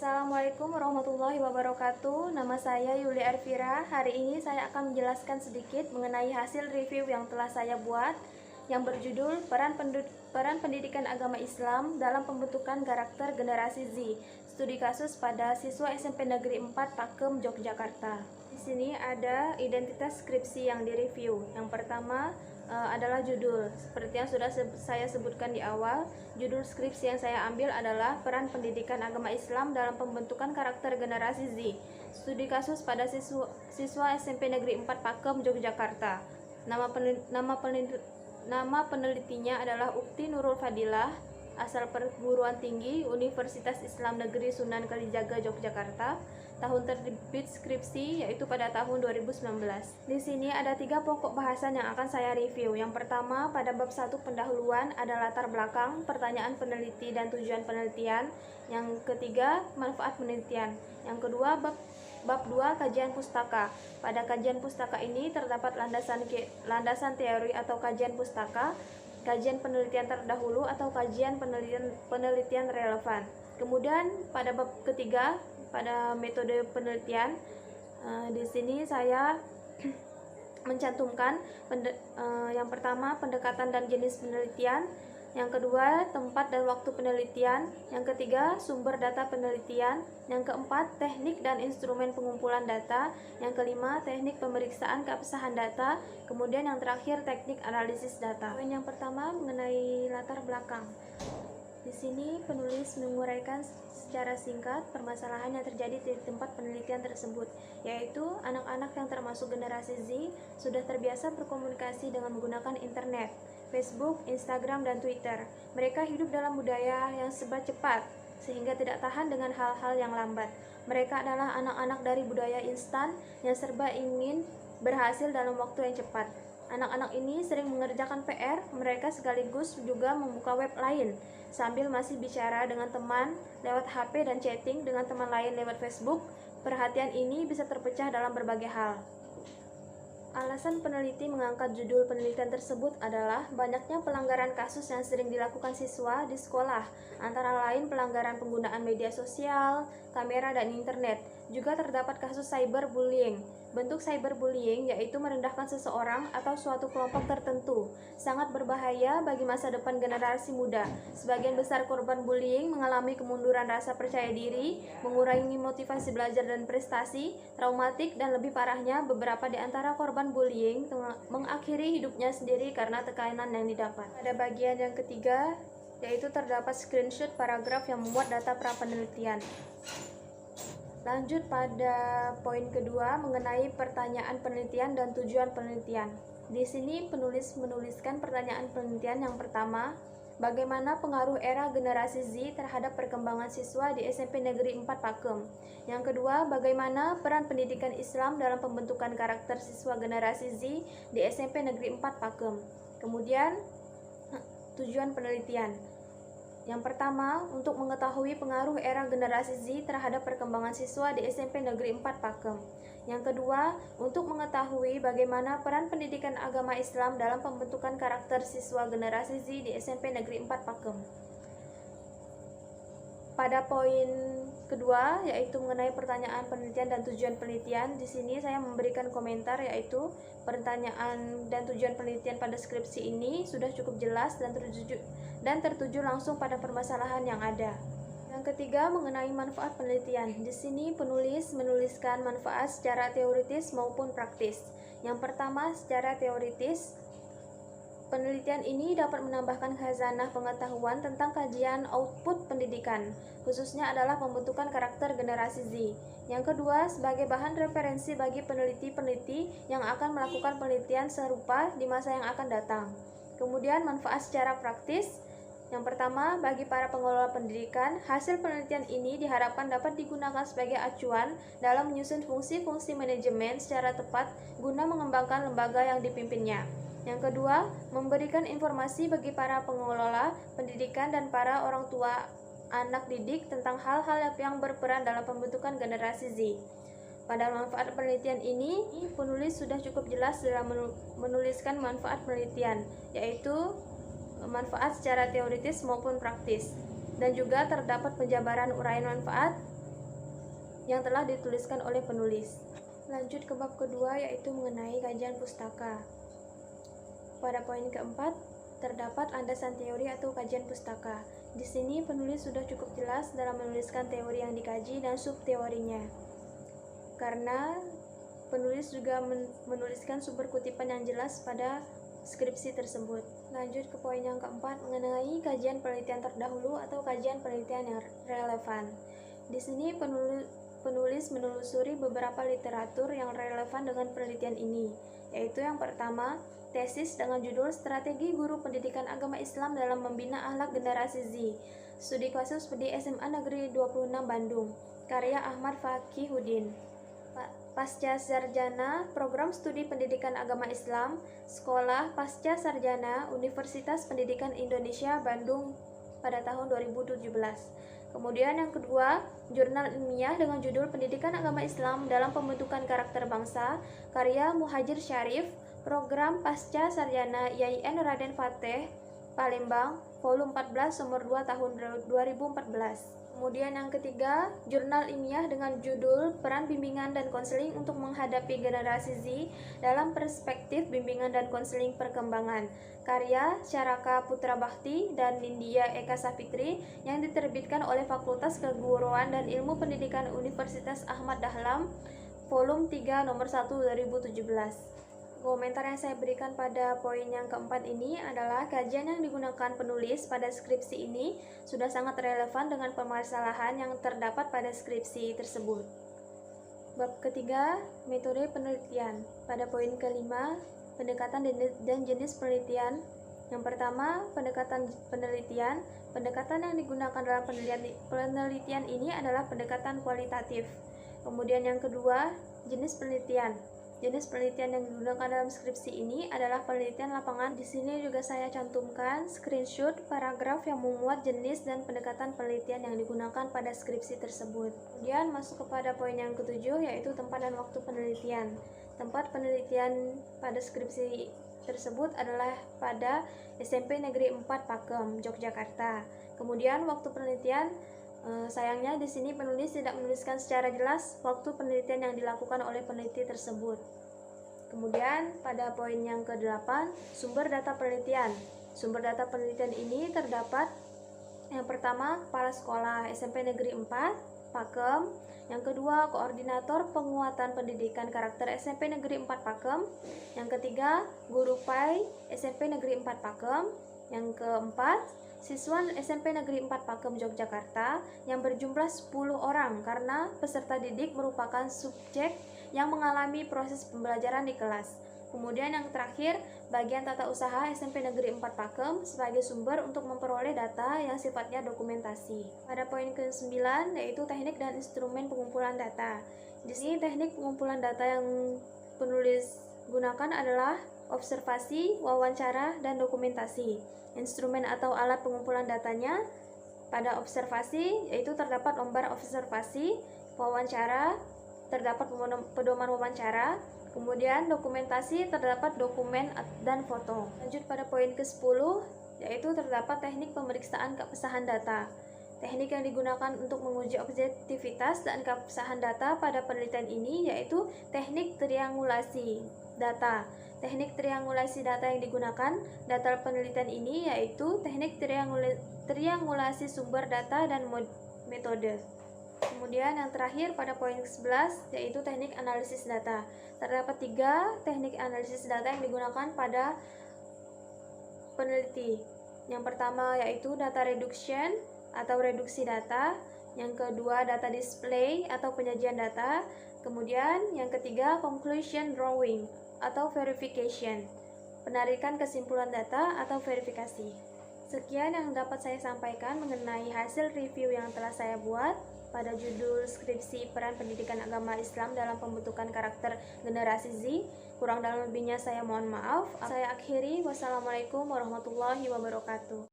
Assalamualaikum warahmatullahi wabarakatuh. Nama saya Yuli Arvira. Hari ini saya akan menjelaskan sedikit mengenai hasil review yang telah saya buat yang berjudul Peran Pendidikan Agama Islam dalam Pembentukan Karakter Generasi Z. Studi kasus pada siswa SMP Negeri 4 Pakem, Yogyakarta. Di sini ada identitas skripsi yang direview. Yang pertama adalah judul. Seperti yang sudah saya sebutkan di awal, judul skripsi yang saya ambil adalah Peran Pendidikan Agama Islam dalam Pembentukan Karakter Generasi Z. Studi kasus pada siswa SMP Negeri 4 Pakem, Yogyakarta. Nama penelitinya adalah Ukti Nurul Fadilah, asal perguruan tinggi Universitas Islam Negeri Sunan Kalijaga, Yogyakarta. Tahun terbit skripsi yaitu pada tahun 2019. Di sini ada 3 pokok bahasan yang akan saya review. Yang pertama, pada bab 1 pendahuluan ada latar belakang, pertanyaan peneliti dan tujuan penelitian. Yang ketiga, manfaat penelitian. Yang kedua, bab 2 kajian pustaka. Pada kajian pustaka ini terdapat landasan teori atau kajian pustaka, kajian penelitian terdahulu atau kajian penelitian relevan. Kemudian pada bab ketiga, pada metode penelitian, di sini saya mencantumkan yang pertama pendekatan dan jenis penelitian, yang kedua tempat dan waktu penelitian, yang ketiga sumber data penelitian, yang keempat teknik dan instrumen pengumpulan data, yang kelima teknik pemeriksaan keabsahan data, kemudian yang terakhir teknik analisis data. Poin yang pertama mengenai latar belakang. Di sini penulis menguraikan secara singkat permasalahan yang terjadi di tempat penelitian tersebut, yaitu anak-anak yang termasuk generasi Z sudah terbiasa berkomunikasi dengan menggunakan internet, Facebook, Instagram, dan Twitter. Mereka hidup dalam budaya yang serba cepat, sehingga tidak tahan dengan hal-hal yang lambat. Mereka adalah anak-anak dari budaya instan yang serba ingin berhasil dalam waktu yang cepat. Anak-anak ini sering mengerjakan PR, mereka sekaligus juga membuka web lain, sambil masih bicara dengan teman lewat HP dan chatting dengan teman lain lewat Facebook. Perhatian ini bisa terpecah dalam berbagai hal. Alasan peneliti mengangkat judul penelitian tersebut adalah banyaknya pelanggaran kasus yang sering dilakukan siswa di sekolah, antara lain pelanggaran penggunaan media sosial, kamera, dan internet. Juga terdapat kasus cyberbullying. Bentuk cyberbullying yaitu merendahkan seseorang atau suatu kelompok tertentu. Sangat berbahaya bagi masa depan generasi muda. Sebagian besar korban bullying mengalami kemunduran rasa percaya diri, mengurangi motivasi belajar dan prestasi, traumatik, dan lebih parahnya beberapa di antara korban bullying mengakhiri hidupnya sendiri karena tekanan yang didapat. Pada bagian yang ketiga, yaitu terdapat screenshot paragraf yang memuat data pra-penelitian. Lanjut pada poin kedua mengenai pertanyaan penelitian dan tujuan penelitian. Di sini penulis menuliskan pertanyaan penelitian yang pertama, bagaimana pengaruh era generasi Z terhadap perkembangan siswa di SMP Negeri 4 Pakem. Yang kedua, bagaimana peran pendidikan Islam dalam pembentukan karakter siswa generasi Z di SMP Negeri 4 Pakem. Kemudian, tujuan penelitian. Yang pertama, untuk mengetahui pengaruh era generasi Z terhadap perkembangan siswa di SMP Negeri 4 Pakem. Yang kedua, untuk mengetahui bagaimana peran pendidikan agama Islam dalam pembentukan karakter siswa generasi Z di SMP Negeri 4 Pakem. Pada poin kedua, yaitu mengenai pertanyaan penelitian dan tujuan penelitian, di sini saya memberikan komentar, yaitu pertanyaan dan tujuan penelitian pada skripsi ini sudah cukup jelas dan tertuju langsung pada permasalahan yang ada. Yang ketiga, mengenai manfaat penelitian. Di sini penulis menuliskan manfaat secara teoritis maupun praktis. Yang pertama, secara teoritis, penelitian ini dapat menambahkan khazanah pengetahuan tentang kajian output pendidikan, khususnya adalah pembentukan karakter generasi Z. Yang kedua, sebagai bahan referensi bagi peneliti-peneliti yang akan melakukan penelitian serupa di masa yang akan datang. Kemudian, manfaat secara praktis. Yang pertama, bagi para pengelola pendidikan, hasil penelitian ini diharapkan dapat digunakan sebagai acuan dalam menyusun fungsi-fungsi manajemen secara tepat guna mengembangkan lembaga yang dipimpinnya. Yang kedua, memberikan informasi bagi para pengelola pendidikan dan para orang tua anak didik tentang hal-hal yang berperan dalam pembentukan generasi Z. Pada manfaat penelitian ini, penulis sudah cukup jelas dalam menuliskan manfaat penelitian, yaitu manfaat secara teoritis maupun praktis. Dan juga terdapat penjabaran uraian manfaat yang telah dituliskan oleh penulis. Lanjut ke bab kedua, yaitu mengenai kajian pustaka. Pada poin keempat, terdapat landasan teori atau kajian pustaka. Di sini penulis sudah cukup jelas dalam menuliskan teori yang dikaji dan subteorinya. Karena penulis juga menuliskan sumber kutipan yang jelas pada skripsi tersebut. Lanjut ke poin yang keempat, mengenai kajian penelitian terdahulu atau kajian penelitian yang relevan. Di sini penulis menelusuri beberapa literatur yang relevan dengan penelitian ini, yaitu yang pertama, tesis dengan judul Strategi Guru Pendidikan Agama Islam dalam Membina Akhlak Generasi Z, studi kasus di SMA Negeri 26 Bandung, karya Ahmad Fakihuddin. Pasca Sarjana, Program Studi Pendidikan Agama Islam, Sekolah Pasca Sarjana Universitas Pendidikan Indonesia Bandung pada tahun 2017. Kemudian yang kedua, jurnal ilmiah dengan judul Pendidikan Agama Islam dalam Pembentukan Karakter Bangsa, karya Muhajir Syarif, Program Pasca Sarjana IAIN Raden Fateh, Palembang, volume 14 nomor 2 tahun 2014. Kemudian yang ketiga, jurnal ilmiah dengan judul Peran Bimbingan dan Konseling untuk Menghadapi Generasi Z dalam Perspektif Bimbingan dan Konseling Perkembangan, karya Syaraka Putra Bakti dan Nindya Eka Safitri, yang diterbitkan oleh Fakultas Keguruan dan Ilmu Pendidikan Universitas Ahmad Dahlan, volume 3 nomor 1 2017. Komentar yang saya berikan pada poin yang keempat ini adalah kajian yang digunakan penulis pada skripsi ini sudah sangat relevan dengan permasalahan yang terdapat pada skripsi tersebut. Bab ketiga, metode penelitian. Pada poin kelima, pendekatan dan jenis penelitian. Yang pertama, pendekatan penelitian. Pendekatan yang digunakan dalam penelitian ini adalah pendekatan kualitatif. Kemudian yang kedua, jenis penelitian. Jenis penelitian yang digunakan dalam skripsi ini adalah penelitian lapangan. Di sini juga saya cantumkan screenshot paragraf yang memuat jenis dan pendekatan penelitian yang digunakan pada skripsi tersebut. Kemudian masuk kepada poin yang ketujuh, yaitu tempat dan waktu penelitian. Tempat penelitian pada skripsi tersebut adalah pada SMP Negeri 4 Pakem, Yogyakarta. Kemudian waktu penelitian, sayangnya di sini penulis tidak menuliskan secara jelas waktu penelitian yang dilakukan oleh peneliti tersebut. Kemudian pada poin yang ke-8, sumber data penelitian. Sumber data penelitian ini terdapat yang pertama, Kepala Sekolah SMP Negeri 4 Pakem. Yang kedua, Koordinator Penguatan Pendidikan Karakter SMP Negeri 4 Pakem. Yang ketiga, Guru PAI SMP Negeri 4 Pakem. Yang keempat, siswa SMP Negeri 4 Pakem Yogyakarta yang berjumlah 10 orang karena peserta didik merupakan subjek yang mengalami proses pembelajaran di kelas. Kemudian yang terakhir, bagian tata usaha SMP Negeri 4 Pakem sebagai sumber untuk memperoleh data yang sifatnya dokumentasi. Pada poin ke-9, yaitu teknik dan instrumen pengumpulan data. Di sini teknik pengumpulan data yang penulis gunakan adalah observasi, wawancara, dan dokumentasi. Instrumen atau alat pengumpulan datanya pada observasi yaitu terdapat lembar observasi, wawancara terdapat pedoman wawancara, kemudian dokumentasi terdapat dokumen dan foto. Lanjut pada poin ke-10, yaitu terdapat teknik pemeriksaan keabsahan data. Teknik yang digunakan untuk menguji objektivitas dan keabsahan data pada penelitian ini yaitu teknik triangulasi data. Teknik triangulasi data yang digunakan data penelitian ini yaitu teknik triangulasi sumber data dan metode. Kemudian yang terakhir pada poin ke-11 yaitu teknik analisis data. Terdapat 3 teknik analisis data yang digunakan pada peneliti. Yang pertama yaitu data reduction atau reduksi data. Yang kedua data display atau penyajian data. Kemudian yang ketiga conclusion drawing atau verification, penarikan kesimpulan data atau verifikasi. Sekian yang dapat saya sampaikan mengenai hasil review yang telah saya buat pada judul skripsi Peran Pendidikan Agama Islam dalam Pembentukan Karakter Generasi Z. Kurang dan lebihnya saya mohon maaf. Saya akhiri. Wassalamualaikum warahmatullahi wabarakatuh.